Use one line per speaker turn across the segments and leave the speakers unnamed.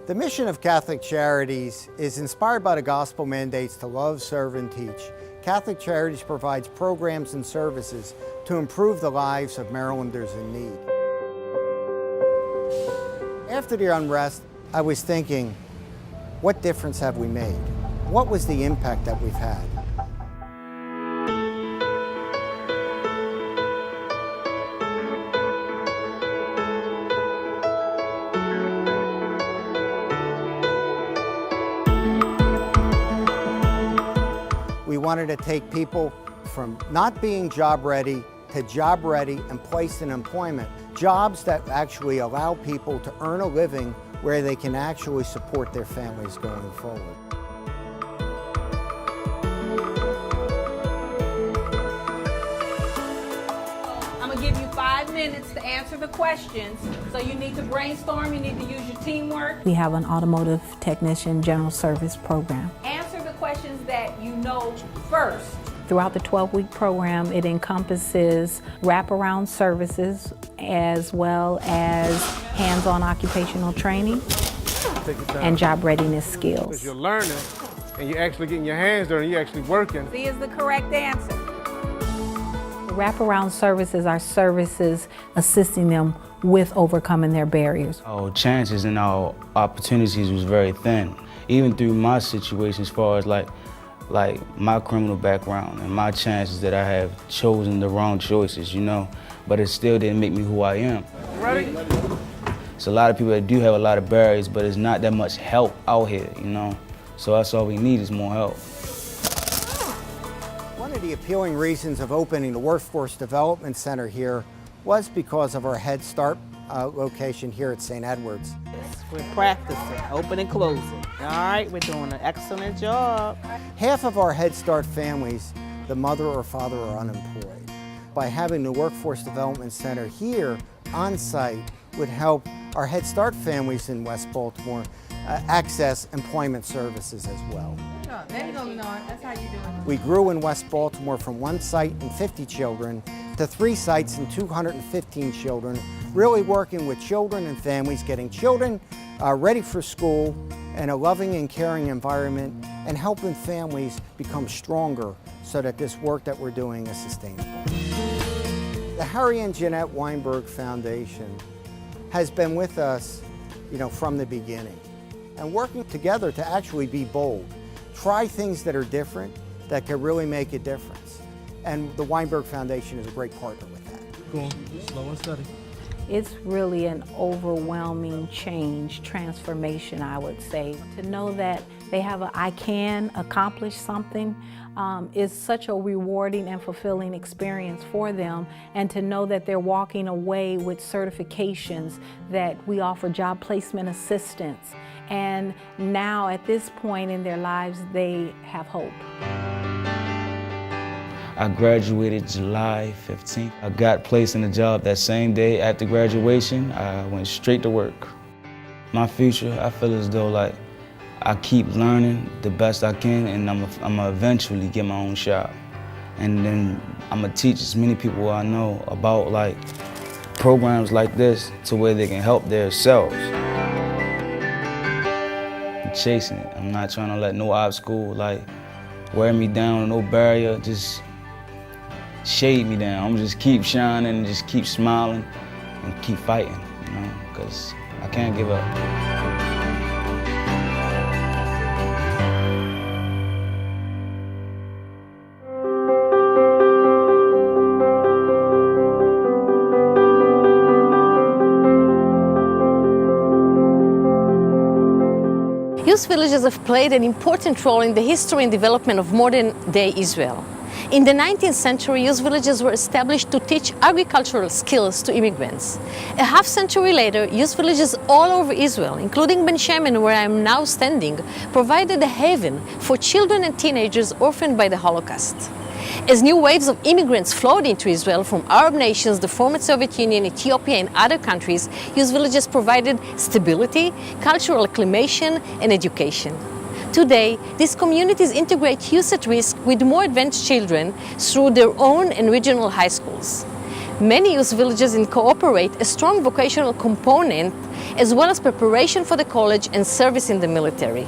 The mission of Catholic Charities is inspired by the gospel mandates to love, serve, and teach. Catholic Charities provides programs and services to improve the lives of Marylanders in need. After the unrest, I was thinking, what difference have we made? What was the impact that we've had? We wanted to take people from not being job ready to job ready and placed in employment. Jobs that actually allow people to earn a living where they can actually support their families going forward.
I'm gonna give you 5 minutes to answer the questions. So you need to brainstorm, you need to use your teamwork.
We have an automotive technician general service program.
Answer the questions that you know first.
Throughout the 12-week program, it encompasses wraparound services as well as hands-on occupational training and job readiness skills.
Because you're learning and you're actually getting your hands dirty, you're actually working.
C is the correct answer.
Wraparound services are services assisting them with overcoming their barriers.
Our chances and our opportunities was very thin. Even through my situation as far as like my criminal background and my chances that I have chosen the wrong choices, you know, but it still didn't make me who I am.
Ready?
It's a lot of people that do have a lot of barriers, but it's not that much help out here, you know. So that's all we need is more help.
One of the appealing reasons of opening the Workforce Development Center here was because of our Head Start location here at St. Edward's.
We're practicing, open and closing. All right, we're doing an excellent job.
Half of our Head Start families, the mother or father are unemployed. By having the Workforce Development Center here on site would help our Head Start families in West Baltimore access employment services as well.
There you go, Lenore. That's how you do it.
We grew in West Baltimore from 1 site and 50 children to 3 sites and 215 children, really working with children and families, getting children ready for school in a loving and caring environment, and helping families become stronger so that this work that we're doing is sustainable. The Harry and Jeanette Weinberg Foundation has been with us, from the beginning, and working together to actually be bold. Try things that are different, that can really make a difference. And the Weinberg Foundation is a great partner with that.
Cool. Slow and steady.
It's really an overwhelming change, transformation, I would say. To know that they have I can accomplish something is such a rewarding and fulfilling experience for them. And to know that they're walking away with certifications, that we offer job placement assistance. And now at this point in their lives, they have hope.
I graduated July 15th. I got placed in a job that same day after graduation. I went straight to work. My future, I feel as though I keep learning the best I can, and I'm gonna eventually get my own shop. And then I'm gonna teach as many people I know about programs like this to where they can help themselves. I'm chasing it. I'm not trying to let no obstacle wear me down, no barrier, just shade me down. I'm just keep shining and just keep smiling and keep fighting, because I can't give up.
Youth villages have played an important role in the history and development of modern-day Israel. In the 19th century, youth villages were established to teach agricultural skills to immigrants. A half-century later, youth villages all over Israel, including Ben Shemen, where I am now standing, provided a haven for children and teenagers orphaned by the Holocaust. As new waves of immigrants flowed into Israel from Arab nations, the former Soviet Union, Ethiopia, and other countries, youth villages provided stability, cultural acclimation, and education. Today, these communities integrate youth at risk with more advanced children through their own and regional high schools. Many youth villages incorporate a strong vocational component as well as preparation for the college and service in the military.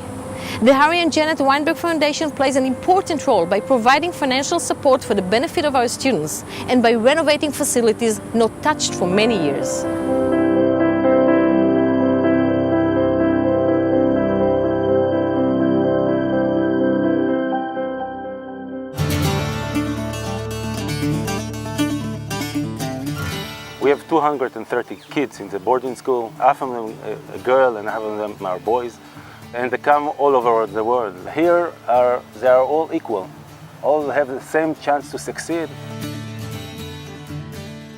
The Harry and Janet Weinberg Foundation plays an important role by providing financial support for the benefit of our students and by renovating facilities not touched for many years.
We have 230 kids in the boarding school, half of them a girl and half of them are boys. And they come all over the world. Here, they are all equal. All have the same chance to succeed.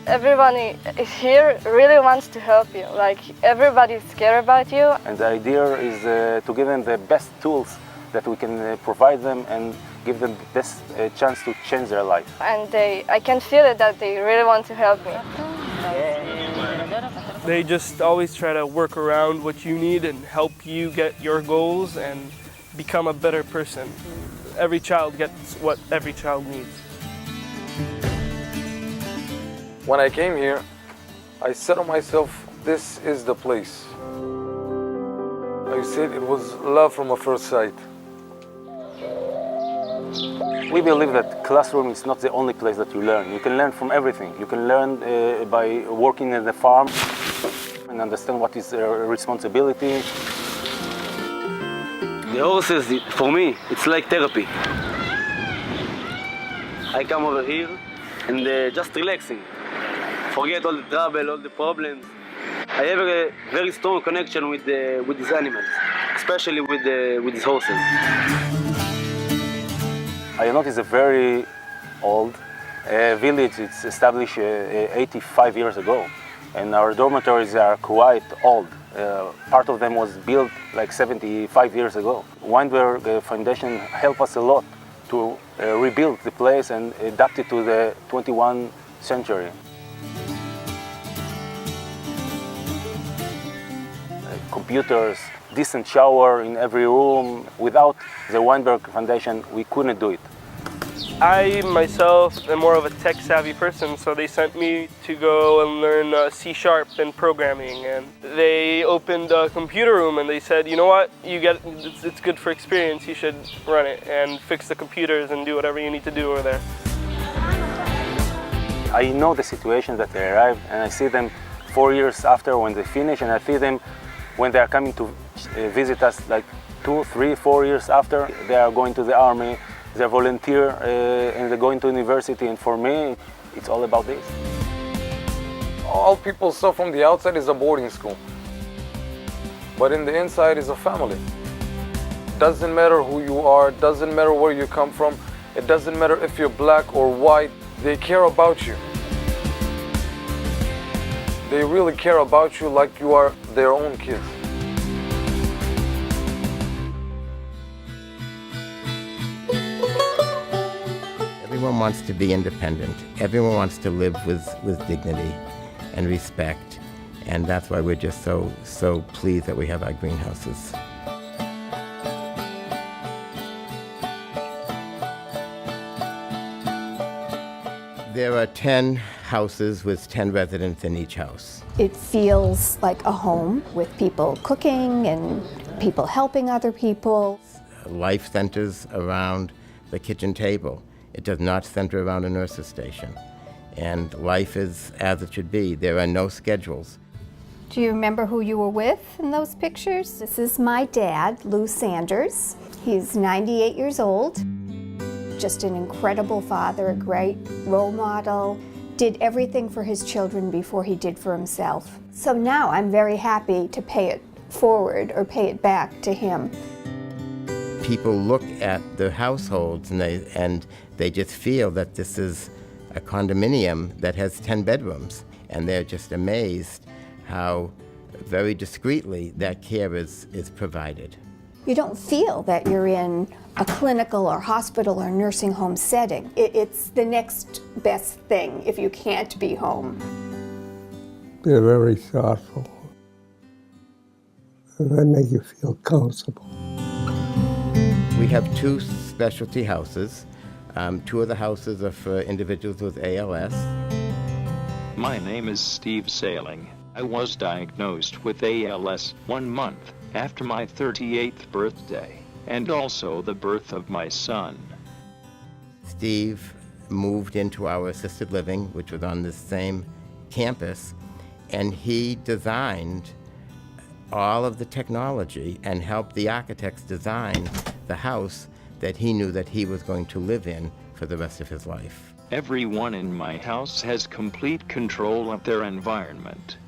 Everyone here really wants to help you. Like, everybody's scared about you.
And the idea is to give them the best tools that we can provide them and give them the best chance to change their life.
And I can feel it that they really want to help me.
They just always try to work around what you need and help you get your goals and become a better person. Every child gets what every child needs.
When I came here, I said to myself, this is the place. I said it was love from a first sight.
We believe that classroom is not the only place that you learn. You can learn from everything. You can learn by working in the farm and understand what is responsibility. The horses, for me, it's like therapy. I come over here and just relaxing. Forget all the trouble, all the problems. I have a very strong connection with these animals, especially with these horses. Ayonot is a very old village. It's established 85 years ago, and our dormitories are quite old. Part of them was built like 75 years ago. Weinberg Foundation helped us a lot to rebuild the place and adapt it to the 21st century. Computers, decent shower in every room. Without the Weinberg Foundation, we couldn't do it.
I myself am more of a tech-savvy person, so they sent me to go and learn C# and programming. And they opened a computer room and they said, you know what, it's good for experience, you should run it and fix the computers and do whatever you need to do over there.
I know the situation that they arrived, and I see them 4 years after when they finish, and I see them when they are coming to visit us like 2, 3, 4 years after. They are going to the army, they volunteer, and they're going to university, and for me, it's all about this.
All people saw from the outside is a boarding school, but in the inside is a family. Doesn't matter who you are, doesn't matter where you come from, it doesn't matter if you're black or white, they care about you. They really care about you like you are their own kids.
Everyone wants to be independent. Everyone wants to live with dignity and respect. And that's why we're just so pleased that we have our greenhouses. There are 10 houses with 10 residents in each house.
It feels like a home with people cooking and people helping other people.
Life centers around the kitchen table. It does not center around a nurse's station. And life is as it should be. There are no schedules.
Do you remember who you were with in those pictures? This is my dad, Lou Sanders. He's 98 years old. Just an incredible father, a great role model, did everything for his children before he did for himself. So now I'm very happy to pay it forward or pay it back to him.
People look at the households and they just feel that this is a condominium that has 10 bedrooms, and they're just amazed how very discreetly that care is provided.
You don't feel that you're in a clinical or hospital or nursing home setting. It's the next best thing if you can't be home.
They're very thoughtful. They make you feel comfortable.
We have 2 specialty houses. 2 of the houses are for individuals with ALS.
My name is Steve Sailing. I was diagnosed with ALS 1 month after my 38th birthday, and also the birth of my son.
Steve moved into our assisted living, which was on the same campus, and he designed all of the technology and helped the architects design the house that he knew that he was going to live in for the rest of his life.
Everyone in my house has complete control of their environment.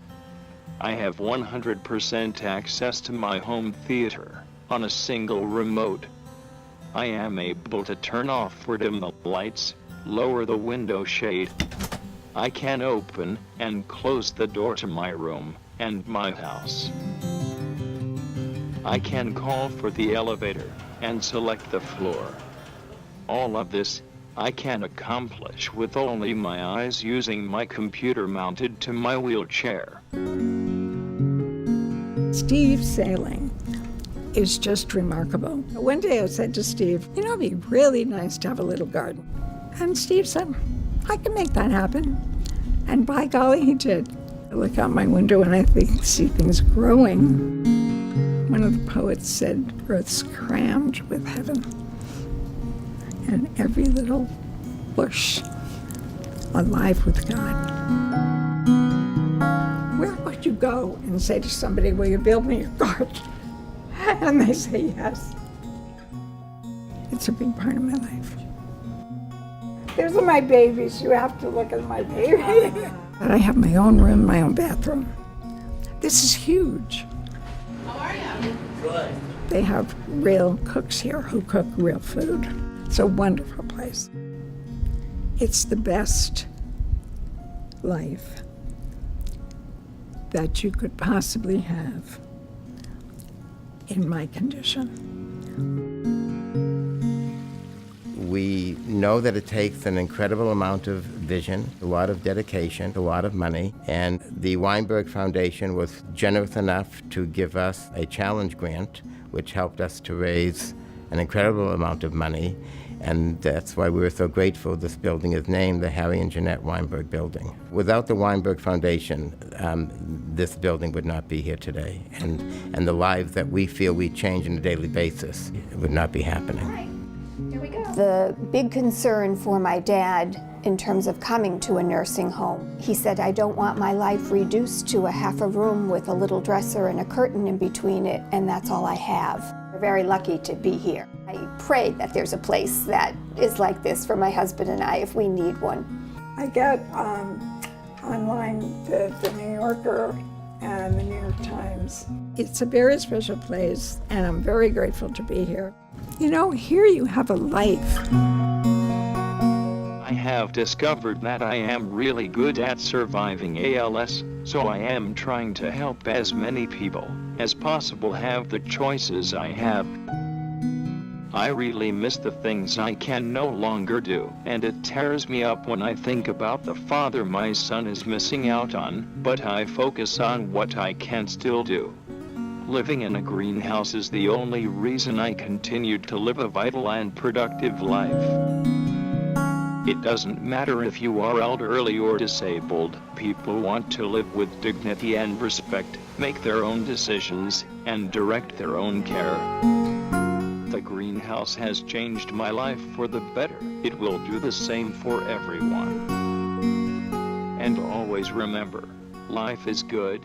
I have 100% access to my home theater on a single remote. I am able to turn off or dim the lights, lower the window shade. I can open and close the door to my room and my house. I can call for the elevator and select the floor. All of this I can accomplish with only my eyes using my computer mounted to my wheelchair.
Steve Sailing is just remarkable. One day I said to Steve, you know, it'd be really nice to have a little garden. And Steve said, I can make that happen. And by golly, he did. I look out my window and I see things growing. One of the poets said, earth's crammed with heaven. And every little bush alive with God. Where would you go and say to somebody, will you build me a garden? And they say yes. It's a big part of my life. These are my babies. You have to look at my babies. I have my own room, my own bathroom. This is huge.
How are you?
Good. They have real cooks here who cook real food. It's a wonderful place. It's the best life that you could possibly have in my condition.
We know that it takes an incredible amount of vision, a lot of dedication, a lot of money, and the Weinberg Foundation was generous enough to give us a challenge grant, which helped us to raise an incredible amount of money, and that's why we were so grateful this building is named the Harry and Jeanette Weinberg Building. Without the Weinberg Foundation, this building would not be here today, and the lives that we feel we change on a daily basis would not be happening.
The big concern for my dad in terms of coming to a nursing home, he said, I don't want my life reduced to a half a room with a little dresser and a curtain in between it, and that's all I have. We're very lucky to be here. I pray that there's a place that is like this for my husband and I if we need one.
I get online the New Yorker and the New York Times. It's a very special place, and I'm very grateful to be here. You know, here you have a life.
I have discovered that I am really good at surviving ALS, so I am trying to help as many people as possible have the choices I have. I really miss the things I can no longer do, and it tears me up when I think about the father my son is missing out on, but I focus on what I can still do. Living in a greenhouse is the only reason I continued to live a vital and productive life. It doesn't matter if you are elderly or disabled, people want to live with dignity and respect, make their own decisions, and direct their own care. The greenhouse has changed my life for the better. It will do the same for everyone. And always remember, life is good,